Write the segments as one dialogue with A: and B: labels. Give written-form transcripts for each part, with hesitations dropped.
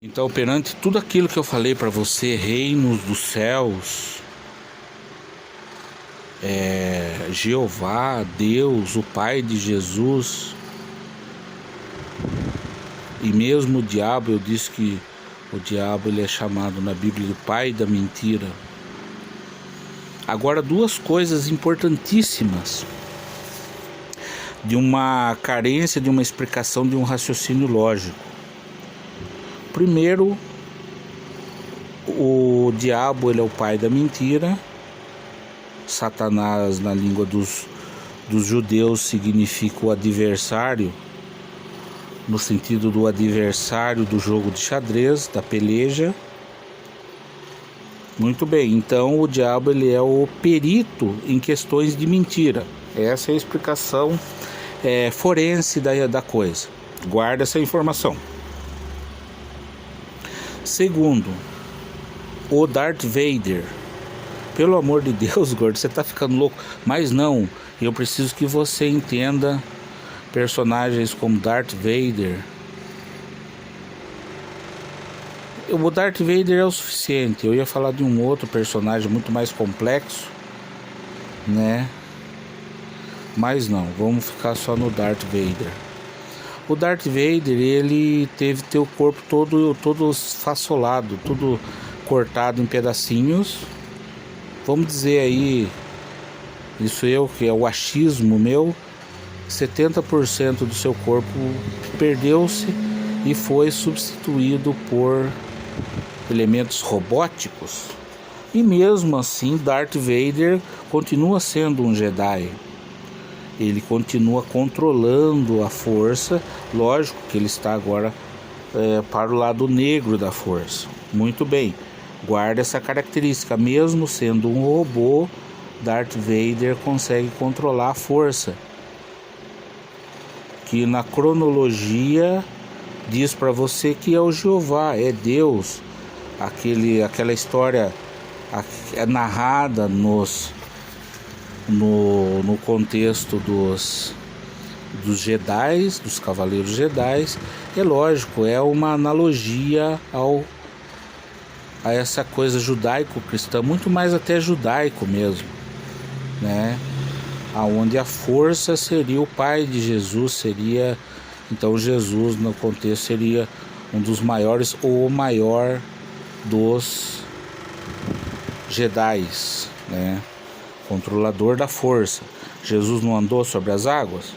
A: Então, perante tudo aquilo que eu falei para você, reinos dos céus, Jeová, Deus, o Pai de Jesus, e mesmo o diabo, eu disse que o diabo ele é chamado na Bíblia de pai da mentira. Agora, duas coisas importantíssimas de uma carência de uma explicação de um raciocínio lógico. Primeiro, o diabo ele é o pai da mentira. Satanás, na língua dos judeus, significa o adversário, no sentido do adversário do jogo de xadrez, da peleja. Muito bem, então o diabo ele é o perito em questões de mentira. Essa é a explicação forense da coisa. Guarda essa informação. Segundo, o Darth Vader. Pelo amor de Deus, gordo, você tá ficando louco. Mas não, eu preciso que você entenda personagens como Darth Vader. O Darth Vader é o suficiente. Eu ia falar de um outro personagem muito mais complexo, né? Mas não, vamos ficar só no Darth Vader. O Darth Vader, ele teve teu corpo todo esfacelado, tudo cortado em pedacinhos. Vamos dizer aí, isso que é o achismo meu, 70% do seu corpo perdeu-se e foi substituído por elementos robóticos. E mesmo assim, Darth Vader continua sendo um Jedi. Ele continua controlando a força. Lógico que ele está agora para o lado negro da força. Muito bem, guarda essa característica. Mesmo sendo um robô, Darth Vader consegue controlar a força, que na cronologia diz para você que é o Jeová, é Deus. Aquela história é narrada no contexto dos Jedis, dos Cavaleiros Jedis. É lógico, é uma analogia a essa coisa judaico-cristã, muito mais até judaico mesmo, né? Aonde a força seria o pai de Jesus, seria, então Jesus no contexto seria um dos maiores ou o maior dos Jedis, né? Controlador da força. Jesus não andou sobre as águas?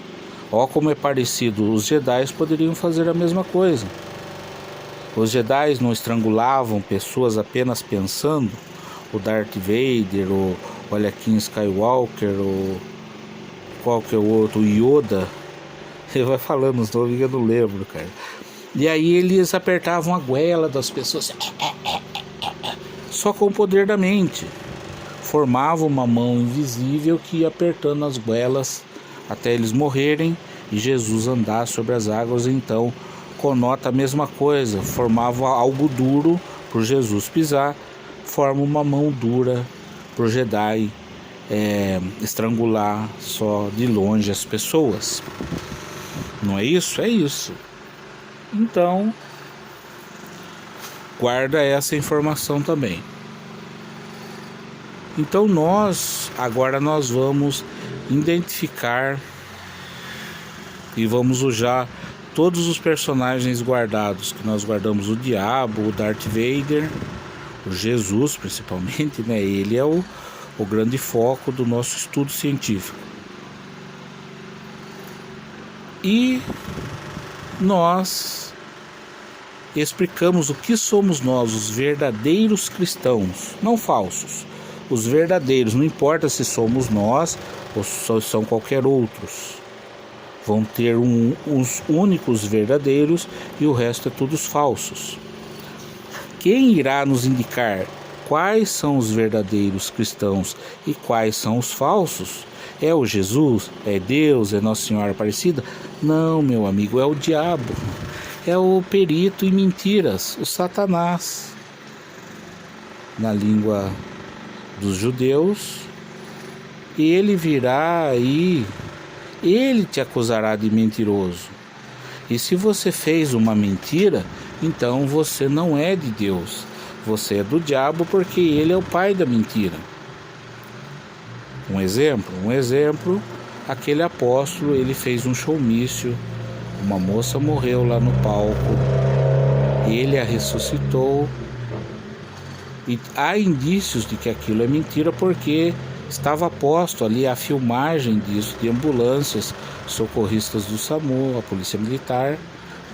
A: Ó, como é parecido. Os Jedis poderiam fazer a mesma coisa. Os Jedis não estrangulavam pessoas apenas pensando. O Darth Vader, o Anakin Skywalker, o qual que é o outro, o Yoda. Ele vai falando os nomes que eu não lembro, cara. E aí eles apertavam a goela das pessoas só com o poder da mente. Formava uma mão invisível que ia apertando as goelas até eles morrerem e Jesus andar sobre as águas. Então conota a mesma coisa, formava algo duro por Jesus pisar, forma uma mão dura pro Jedi estrangular só de longe as pessoas. Não é isso? É isso. Então guarda essa informação também. Então agora nós vamos identificar e vamos usar todos os personagens guardados, que nós guardamos: o diabo, o Darth Vader, o Jesus principalmente, né? Ele é o grande foco do nosso estudo científico. E nós explicamos o que somos nós, os verdadeiros cristãos, não falsos. Os verdadeiros, não importa se somos nós ou se são qualquer outros. Vão ter uns únicos verdadeiros e o resto é todos falsos. Quem irá nos indicar quais são os verdadeiros cristãos e quais são os falsos? É o Jesus? É Deus? É Nossa Senhora Aparecida? Não, meu amigo, é o diabo. É o perito em mentiras, o Satanás. Na língua dos judeus, ele virá aí, ele te acusará de mentiroso. E se você fez uma mentira, então você não é de Deus, você é do diabo, porque ele é o pai da mentira. Um exemplo, aquele apóstolo, ele fez um showmício, uma moça morreu lá no palco, ele a ressuscitou, e há indícios de que aquilo é mentira, porque estava posto ali a filmagem disso, de ambulâncias, socorristas do SAMU, a polícia militar,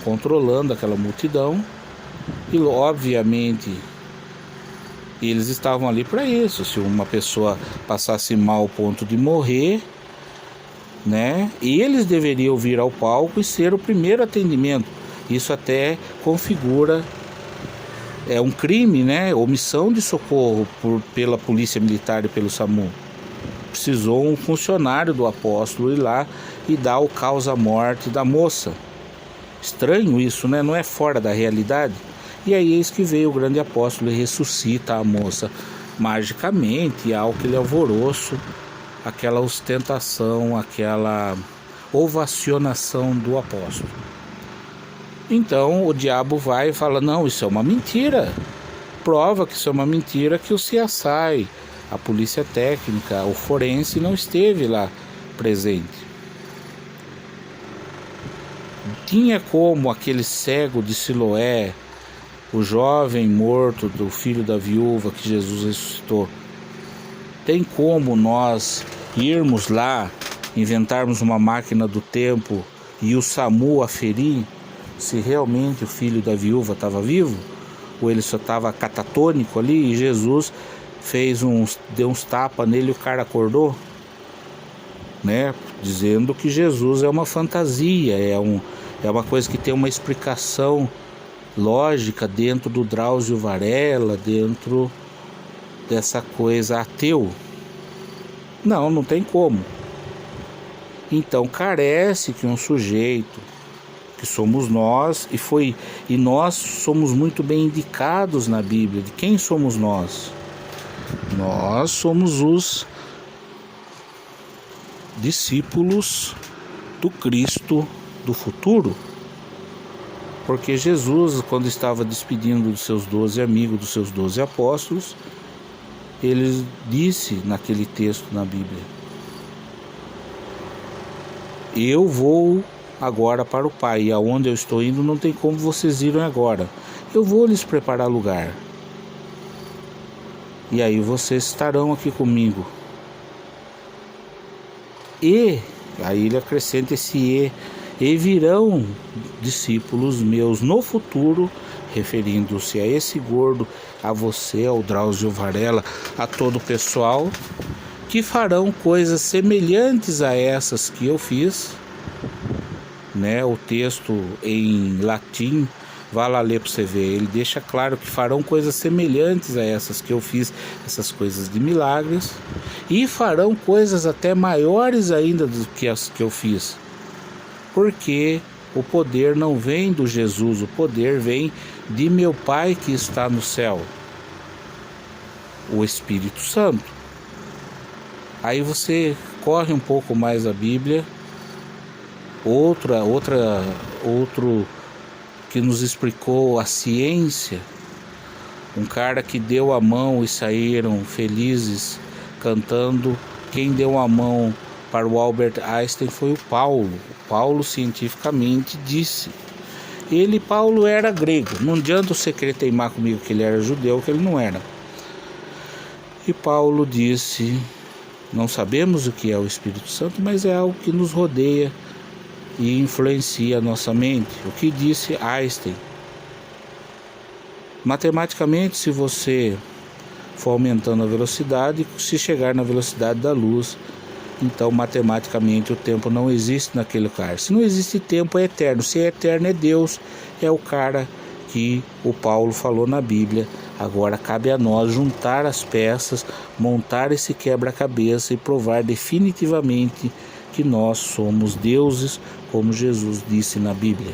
A: controlando aquela multidão, e obviamente eles estavam ali para isso. Se uma pessoa passasse mal ao ponto de morrer, né, eles deveriam vir ao palco e ser o primeiro atendimento. Isso até configura um crime, né, omissão de socorro pela polícia militar e pelo SAMU. Precisou um funcionário do apóstolo ir lá e dar o causa-morte da moça. Estranho isso, né? Não é fora da realidade? E aí eis que veio o grande apóstolo e ressuscita a moça magicamente, há aquele alvoroço, aquela ostentação, aquela ovacionação do apóstolo. Então o diabo vai e fala: não, isso é uma mentira. Prova que isso é uma mentira, que o CSI, a polícia técnica, o forense não esteve lá presente. Tinha como aquele cego de Siloé, o jovem morto do filho da viúva que Jesus ressuscitou, tem como nós irmos lá, inventarmos uma máquina do tempo e o SAMU aferir se realmente o filho da viúva estava vivo, ou ele só estava catatônico ali, e Jesus deu uns tapas nele e o cara acordou, né? Dizendo que Jesus é uma fantasia, é uma coisa que tem uma explicação lógica dentro do Drauzio Varela, dentro dessa coisa ateu. Não tem como. Então carece que um sujeito, que somos nós, e nós somos muito bem indicados na Bíblia. De quem somos nós? Nós somos os discípulos do Cristo do futuro, porque Jesus, quando estava despedindo dos seus 12 amigos, dos seus 12 apóstolos, ele disse naquele texto na Bíblia: eu vou agora para o Pai, e aonde eu estou indo não tem como vocês irem agora, eu vou lhes preparar lugar, e aí vocês estarão aqui comigo. E aí ele acrescenta esse e virão discípulos meus no futuro, referindo-se a esse gordo, a você, ao Drauzio Varela, a todo o pessoal, que farão coisas semelhantes a essas que eu fiz, né? O texto em latim, vá lá ler para você ver, ele deixa claro que farão coisas semelhantes a essas que eu fiz, essas coisas de milagres, e farão coisas até maiores ainda do que as que eu fiz, porque o poder não vem do Jesus, o poder vem de meu Pai que está no céu, o Espírito Santo. Aí você corre um pouco mais a Bíblia, outro que nos explicou a ciência, um cara que deu a mão e saíram felizes cantando. Quem deu a mão para o Albert Einstein foi o Paulo. O Paulo cientificamente disse. Paulo era grego, não adianta você querer teimar comigo que ele era judeu, que ele não era. E Paulo disse: não sabemos o que é o Espírito Santo, mas é algo que nos rodeia e influencia a nossa mente. O que disse Einstein? Matematicamente, se você for aumentando a velocidade, se chegar na velocidade da luz, então matematicamente o tempo não existe naquele lugar. Se não existe tempo, é eterno. Se é eterno, é Deus, é o cara que o Paulo falou na Bíblia. Agora cabe a nós juntar as peças, montar esse quebra-cabeça e provar definitivamente que nós somos deuses, como Jesus disse na Bíblia.